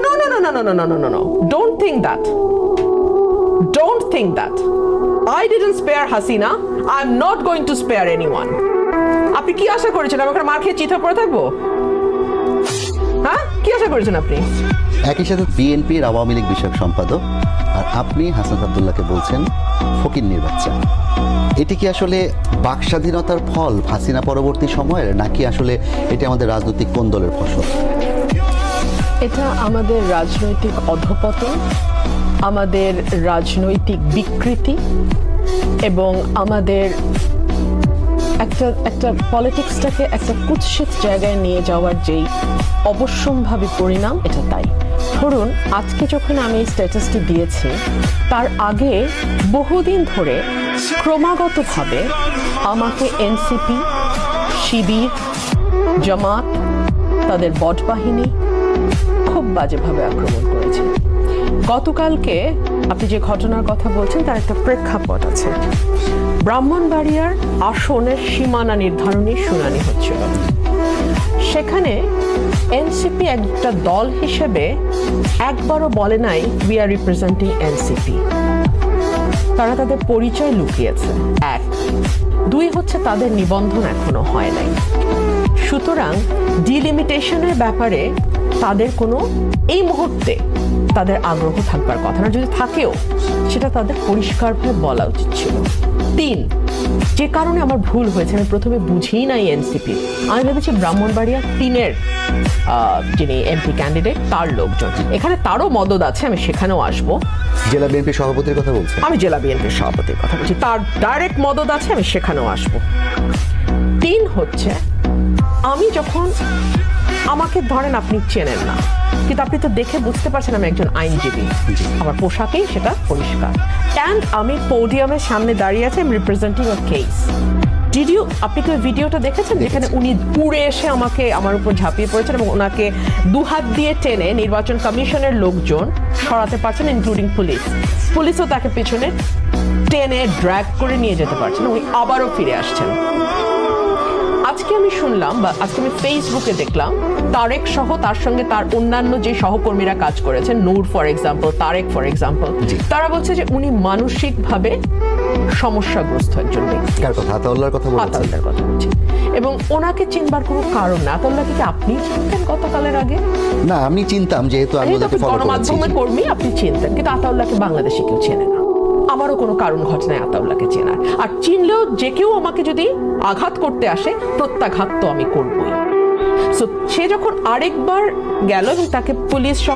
no, no, no, no, no, no, no, no, no, no. Don't think that. Don't think that. I didn't spare Hasina. I'm not going to spare anyone. আপনি কি আশা করেছেন আমি ওখানে মার খেয়ে চিঠা পড়ে থাকবো? হ্যাঁ, কি আশা করেছেন আপনি? একই সাথে বিএনপির আওয়ামী লীগ বিষয়ক সম্পাদক, আর আপনি হাসনাত আব্দুল্লাহকে বলছেন ফকিন্নির বাচ্চা। এটি কি আসলে বাক স্বাধীনতার ফল হাসিনা পরবর্তী সময়ের, নাকি আসলে এটি আমাদের রাজনৈতিক কোন্দলের ফসল? এটা আমাদের রাজনৈতিক অধঃপতন, আমাদের রাজনৈতিক বিকৃতি এবং আমাদের একটা পলিটিক্সটাকে একটা কুৎসিত জায়গায় নিয়ে যাওয়ার যেই অবশ্যম্ভাবী পরিণাম, এটা তাই। ধরুন আজকে যখন আমি এই স্ট্যাটাসটি দিয়েছি, তার আগে বহুদিন ধরে ক্রমাগতভাবে আমাকে এনসিপি, শিবির, জামাত, তাদের বট বাহিনী খুব বাজেভাবে আক্রমণ করেছে। গতকালকে আপনি যে ঘটনার কথা বলছেন তার একটা প্রেক্ষাপট আছে। ব্রাহ্মণবাড়িয়ার আসনের সীমানা নির্ধারণের শুনানি হচ্ছিল। সেখানে এনসিপি একটা দল হিসেবে একবারও বলে নাই উই আর রিপ্রেজেন্টিং এনসিপি। তারা তাদের পরিচয় লুকিয়েছে, এক। দুই হচ্ছে তাদের নিবন্ধন এখনো হয় নাই। সুতরাং ডিলিমিটেশনের ব্যাপারে তাদের কোনো এই মুহূর্তে তাদের আগ্রহ থাকবার কথা না, যদি থাকেও সেটা তাদের পরিষ্কারভাবে বলা উচিত ছিল। তিন, যে কারণে আমার ভুল হয়েছে, আমি প্রথমে বুঝিই নাই এনসিপি। আমি ভেবেছি ব্রাহ্মণবাড়িয়া 3-এর যিনি এমপি ক্যান্ডিডেট তার লোকজন, এখানে তারও মদত আছে, আমি সেখানেও আসবো। জেলা বিএনপি সভাপতির কথা বলছেন? আমি জেলা বিএনপির সভাপতির কথা বলছি, তার ডাইরেক্ট মদত আছে, আমি সেখানেও আসবো। তিন হচ্ছে, আমি যখন আমাকে ধরেন আপনি চেনেন না, কিন্তু আপনি তো দেখে বুঝতে পারছেন আমি একজন আইনজীবী, আমার পোশাকেই সেটা পরিষ্কার। অ্যান্ড আমি পোডিয়ামের সামনে দাঁড়িয়ে আছি, আমি representing a case. Did you, আপনি কি ভিডিওটা দেখেছেন যেখানে উনি উড়ে এসে আমার উপর ঝাঁপিয়ে পড়েছেন এবং ওনাকে দুহাত দিয়ে টেনে নির্বাচন কমিশনের লোকজন সরাতে পারছেন, ইনক্লুডিং পুলিশ। পুলিশও তাকে পেছনে টেনে ড্র্যাগ করে নিয়ে যেতে পারছেন, উনি আবারও ফিরে আসছেন। আজকে আমি শুনলাম বা আজকে আমি ফেসবুকে দেখলাম তারেক সহ তার সঙ্গে তার অন্যান্য যে সহকর্মীরা কাজ করেছেন, Noor for example, Tarek for example, তারা বলছে যে উনি মানসিকভাবে সমস্যাগ্রস্ত একজন ব্যক্তি। কার কথা? আতাউল্লাহর কথা বলছেন? আতাউল্লাহর কথা বলছি। এবং ওনাকে চিনবার কোনো কারণ না। আতাউল্লাহকে কি আপনি চিনতেন গতকালের আগে? না, আমি চিনতাম, যেহেতু আমি ওদেরকে ফলো করেছি। গণমাধ্যমের কর্মী, আপনি চিনতেন, কিন্তু আতাউল্লাহকে বাংলাদেশে কেউ চেনে না। আমারও কোনো কারণ ঘটে নাই আতাউল্লাহকে চেনার। আর চিনলেও যে কেউ আমাকে যদি আঘাত করতে আসে, প্রত্যাঘাত তো আমি করবই। সো সে যখন আরেকবার গেল এবং তাকে পুলিশ সহ